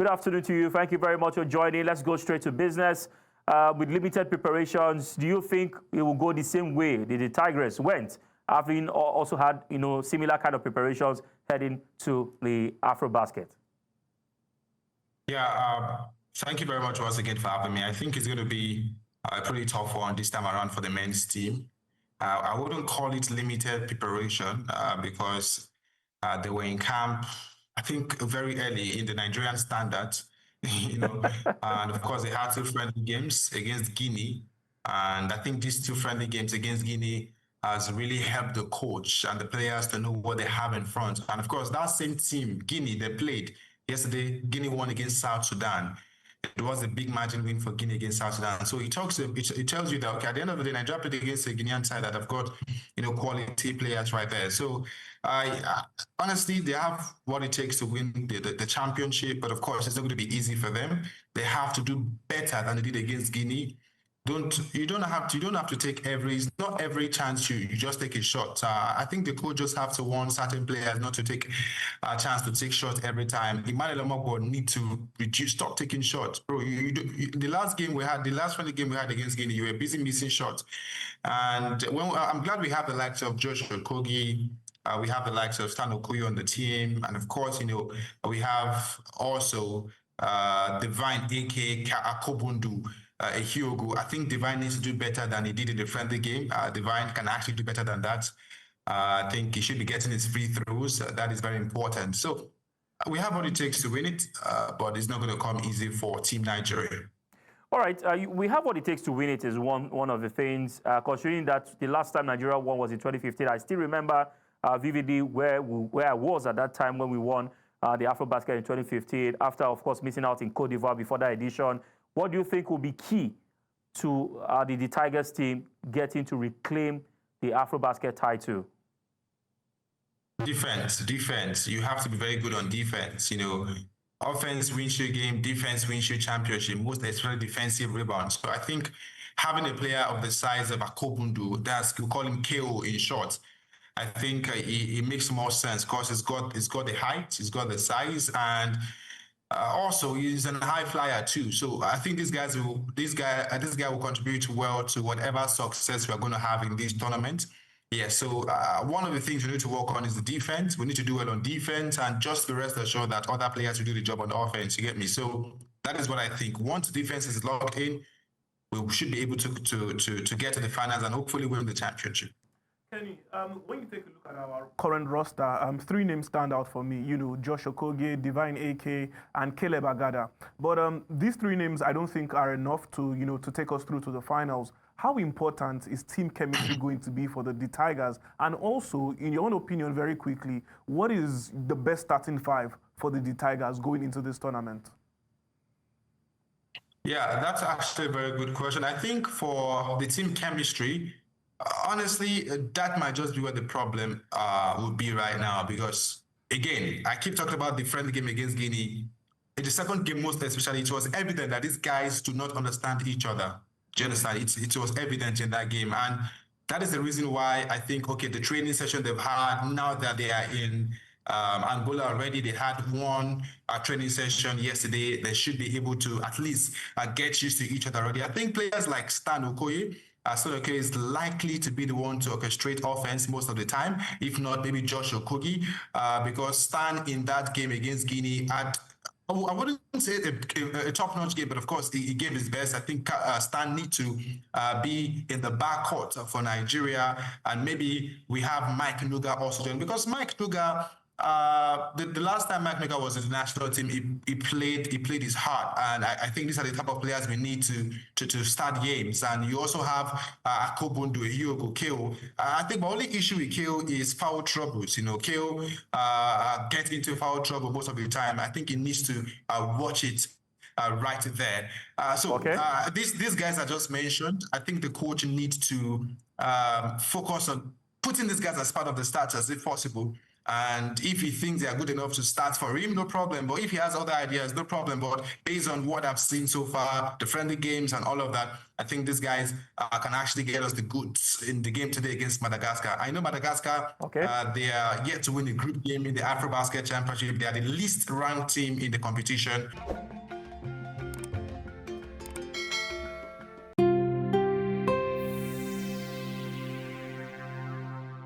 Good afternoon to you. Thank you very much for joining. Let's go straight to business. With limited preparations, do you think it will go the same way the Tigers went, having also had similar kind of preparations heading to the AfroBasket? Yeah, thank you very much once again for having me. I think it's going to be a pretty tough one this time around for the men's team. I wouldn't call it limited preparation because they were in camp, I think, very early in the Nigerian standards, and of course they had 2 friendly games against Guinea, and I think these 2 friendly games against Guinea has really helped the coach and the players to know what they have in front. And of course, that same team, Guinea, they played yesterday. Guinea won against South Sudan. It was a big margin win for Guinea against South Sudan. So it tells you that, okay, at the end of the day, Nigeria played against a Guinean side that have got, quality players right there. So honestly, they have what it takes to win the championship. But of course, it's not going to be easy for them. They have to do better than they did against Guinea. You don't have to take not every chance you just take a shot. I think the coach just have to warn certain players not to take a chance to take shots every time. Emmanuel Omogbo need to stop taking shots, bro. The last friendly game we had against Guinea, you were busy missing shots. And I'm glad we have the likes of Josh Okogie. We have the likes of Stan Okuyo on the team, and of course, we have also Devine Eke, Akobundu. Hyogo. I think Devine needs to do better than he did in the friendly game. Devine can actually do better than that. I think he should be getting his free throws. That is very important. So we have what it takes to win it, but it's not going to come easy for Team Nigeria. All right, we have what it takes to win it is one of the things. Considering that the last time Nigeria won was in 2015, I still remember vividly where I was at that time when we won the AfroBasket in 2015. After, of course, missing out in Cote d'Ivoire before that edition. What do you think will be key to the Tigers team getting to reclaim the AfroBasket title? Defense. You have to be very good on defense. Offense wins your game, defense wins your championship, most especially defensive rebounds. So I think having a player of the size of Akobundu, we call him KO in short, I think it makes more sense because he's got the height, he's got the size, and also, he's a high flyer too. So I think this guy will contribute well to whatever success we're going to have in this tournament. Yeah. So one of the things we need to work on is the defense. We need to do well on defense, and just the rest assured that other players will do the job on the offense. You get me? So that is what I think. Once the defense is locked in, we should be able to get to the finals and hopefully win the championship. Kenny, when you take a look at our current roster, 3 names stand out for me. Josh Okogie, Devine Eke, and Caleb Agada. But these 3 names I don't think are enough to take us through to the finals. How important is team chemistry going to be for the Tigers? And also, in your own opinion, very quickly, what is the best starting 5 for the Tigers going into this tournament? Yeah, that's actually a very good question. I think for the team chemistry, honestly, that might just be where the problem would be right now because, again, I keep talking about the friendly game against Guinea. In the second game, most especially, it was evident that these guys do not understand each other. Do you understand? It was evident in that game. And that is the reason why I think, okay, the training session they've had, now that they are in Angola already, they had one training session yesterday. They should be able to at least get used to each other already. I think players like Stan Okoye, is likely to be the one to orchestrate offense most of the time, if not maybe Josh Okogie, because Stan in that game against Guinea had, I wouldn't say a top-notch game, but of course he gave his best. I think Stan need to be in the backcourt for Nigeria, and maybe we have Mike Nuga also doing, because Mike Nuga, the last time Mike Nuga was in the national team, he played his heart, and I think these are the type of players we need to start games. And you also have Akobundu, Hyogo, Keo. I think my only issue with Keo is foul troubles. Keo gets into foul trouble most of the time. I think he needs to watch it right there. These guys I just mentioned, I think the coach needs to focus on putting these guys as part of the starters if possible. And if he thinks they are good enough to start for him, no problem. But if he has other ideas, no problem. But based on what I've seen so far, the friendly games and all of that, I think these guys can actually get us the goods in the game today against Madagascar. I know Madagascar, they are yet to win the group game in the AfroBasket Championship. They are the least ranked team in the competition.